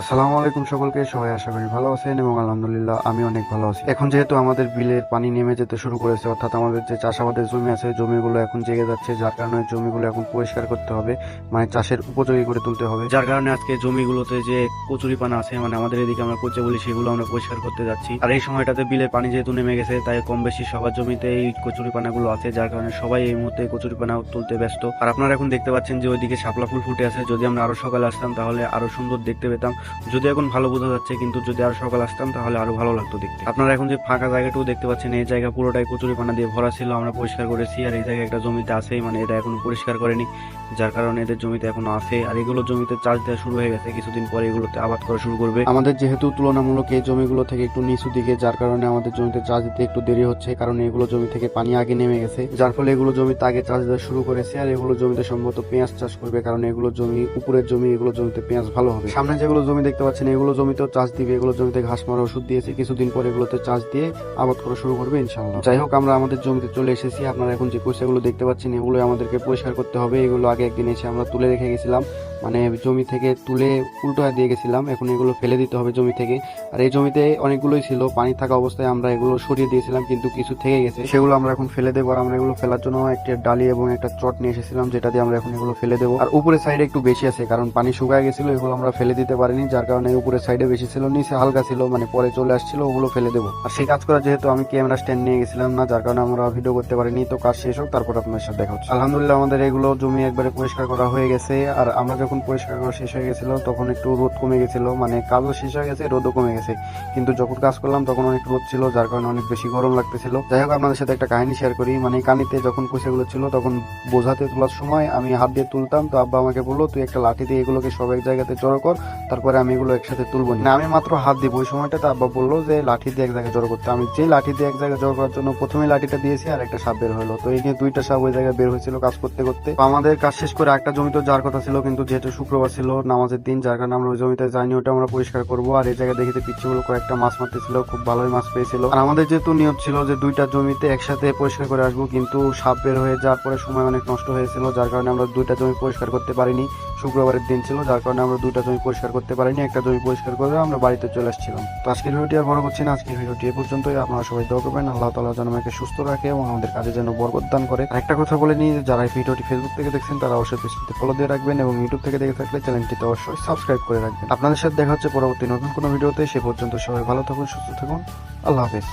আসসালামু আলাইকুম সকলকে। সবাই আশা করি ভালো আছেন এবং আলহামদুলিল্লাহ আমি অনেক ভালো আছি। এখন যেহেতু আমাদের বিলের পানি নেমে যেতে শুরু করেছে, অর্থাৎ আমাদের যে চাষাবাদের জমি আছে জমিগুলো এখন জেগে যাচ্ছে, যার কারণে জমিগুলো এখন পরিষ্কার করতে হবে, মানে চাষের উপযোগী করে তুলতে হবে। যার কারণে আজকে জমিগুলোতে যে কচুরিপানা আছে, মানে আমাদের এদিকে আমরা কচে বলি, সেগুলো আমরা পরিষ্কার করতে যাচ্ছি। আর এই সময়টাতে বিলের পানি যেহেতু নেমে গেছে, তাই কম বেশি সবার জমিতে এই কচুরিপানাগুলো আছে, যার কারণে সবাই এই মুহূর্তে কচুরিপানা তুলতে ব্যস্ত। আর আপনারা এখন দেখতে পাচ্ছেন যে ওইদিকে শাপলা ফুল ফুটে আছে। যদি আমরা আরো সকালে আসতাম তাহলে আরো সুন্দর দেখতে পেতাম। যদি এখন ভালো বোঝা যাচ্ছে, কিন্তু যদি আরো সকাল আসতাম তাহলে আরো ভালো লাগতো দেখতে। আপনারা এখন যে ফাঁকা জায়গাটুকু দেখতে পাচ্ছেন, এই জায়গা পুরোটাই কচুরিপানা দিয়ে ভরা ছিল, আমরা পরিষ্কার করেছি। আর এই জায়গায় একটা জমিতে আছে, মানে এটা এখনো পরিষ্কার করেনি, যার কারণে এদের জমিতে এখনো আছে। আর এগুলো জমিতে চাষ দেওয়া শুরু হয়ে গেছে, কিছুদিন পরে এগুলোতে আবাদ করা শুরু করবে। আমাদের যেহেতু তুলনামূলক এই জমিগুলো থেকে একটু নিচু দিকে, যার কারণে আমাদের জমিতে চাষ দিতে একটু দেরি হচ্ছে, কারণ এগুলো জমি থেকে পানি আগে নেমে গেছে, যার ফলে এগুলো জমিতে আগে চাষ দেওয়া শুরু করেছে। আর এগুলো জমিতে সম্ভবত পেঁয়াজ চাষ করবে, কারণ এগুলো জমি উপরের জমি, এগুলো জমিতে পেঁয়াজ ভালো হবে। সামনে যেগুলো জমি দেখতে পাচ্ছেন এগুলো জমিতেও চাষ দিবে, এগুলো জমিতে ঘাস মারা ওষুধ দিয়েছে, কিছুদিন পরে এগুলোতে চাষ দিয়ে আবাদ করা শুরু করবে ইনশাআল্লাহ। যাই হোক, আমরা আমাদের জমিতে চলে এসেছি। আপনারা এখন যে পয়সাগুলো দেখতে পাচ্ছেন এগুলো আমাদেরকে পরিষ্কার করতে হবে। এগুলো আগে একদিন এসে আমরা তুলে রেখে গেছিলাম, মানে জমি থেকে তুলে উল্টো দিয়ে গেছিলাম, এখন এগুলো ফেলে দিতে হবে জমি থেকে। আর এই জমিতে অনেকগুলোই ছিল, পানি থাকা অবস্থায় আমরা এগুলো সরিয়ে দিয়েছিলাম, কিন্তু কিছু থেকে গেছে, সেগুলো আমরা এখন ফেলে দেবো। আর আমরা এগুলো ফেলার জন্য একটা ডালি এবং একটা চট নিয়ে এসেছিলাম, যেটা দিয়ে আমরা এখন এগুলো ফেলে দেবো। আর উপরের সাইডে একটু বেশি আছে, কারণ পানি শুকায় গেছিল, এগুলো আমরা ফেলে দিতে পারিনি, যার কারণে উপরের সাইডে বেশি ছিল, নিচে হালকা ছিল, মানে পরে চলে আসছিল, ওগুলো ফেলে দেবো। আর সেই কাজ করা যেহেতু আমি ক্যামেরা স্ট্যান্ড নিয়ে গেছিলাম না, যার কারণে আমরা ভিডিও করতে পারিনি। তো কাজ শেষ হোক, তারপর আপনার সাথে দেখা হচ্ছে। আলহামদুলিল্লাহ আমাদের এগুলো জমি একবারে পরিষ্কার করা হয়ে গেছে। আর আমরা যখন পরিষ্কার করা শেষ হয়ে গেছিল তখন একটু রোদ কমে গেছিল, মানে কাজও শেষ হয়ে গেছে, রোদও কমে গেছে, কিন্তু যখন কাজ করলাম তখন অনেক রোদ ছিল, যার কারণে অনেক বেশি গরম লাগতেছিল। যাই হোক, আপনাদের সাথে একটা কাহিনী শেয়ার করি। মানে কানিতে যখন কুচিগুলো ছিল তখন বোঝাতে তোলার সময় আমি হাত দিয়ে তুলতাম, তো আব্বা আমাকে বললো তুই একটা লাঠি দিয়ে এগুলোকে সব এক জায়গাতে জড়ো কর, তারপরে আমি এগুলো একসাথে তুলবো না। আমি মাত্র হাত দিব, ওই সময়টাতে আব্বা বললো যে লাঠি দিয়ে এক জায়গায় জড়ো করতে। আমি যে লাঠি দিয়ে এক জায়গায় জড়ো করার জন্য প্রথমে লাঠিটা দিয়েছি, আর একটা সাপ বের হলো। তো এই নিয়ে দুইটা সাপ ওই জায়গায় বের হয়েছিল কাজ করতে করতে। তো আমাদের কাজ শেষ করে একটা জমিতে যাওয়ার কথা ছিল, কিন্তু যেহেতু শুক্রবার ছিল, নামাজের দিন, যার কারণে আমরা ওই জমিতে যাইনি, ওটা আমরা পরিষ্কার করবো। আর এই জায়গায় দেখিতে পিচ্ছিগুলো কয়েকটা মাছ মারতেছিল, খুব ভালোই মাছ পেয়েছিল। আর আমাদের যেহেতু নিয়ত ছিল যে দুইটা জমিতে একসাথে পরিষ্কার করে আসবো, কিন্তু সাপ বের হয়ে যাওয়ার পরে সময় অনেক নষ্ট হয়েছিল, যার কারণে আমরা দুইটা জমি পরিষ্কার করতে পারিনি। শুক্রবারের দিন ছিল, যার কারণে আমরা দুইটা জমি পরিষ্কার করতে পারিনি। একটা জমি পরিষ্কার করে আমরা বাড়িতে চলে আসছিলাম। তো আজকের ভিডিওটি আর বড় করছি না, আজকের ভিডিওটি এ পর্যন্তই। আপনারা সবাই দোয়া করবেন আল্লাহ তাআলা যেন আমাকে সুস্থ রাখে এবং আমাদের কাজে যেন বরকত দান করে। একটা কথা বলে নিই, যারা এই ভিডিওটি ফেসবুক থেকে দেখছেন তারা অবশ্যই পেজটিতে ফলো দিয়ে রাখবেন, এবং ইউটিউব থেকে দেখে থাকলে চ্যানেলটিতে অবশ্যই সাবস্ক্রাইব করে রাখবেন। আপনাদের সাথে দেখা হচ্ছে পরবর্তী নতুন কোনো ভিডিওতে। সে পর্যন্ত সবাই ভালো থাকুন, সুস্থ থাকুন, আল্লাহ হাফেজ।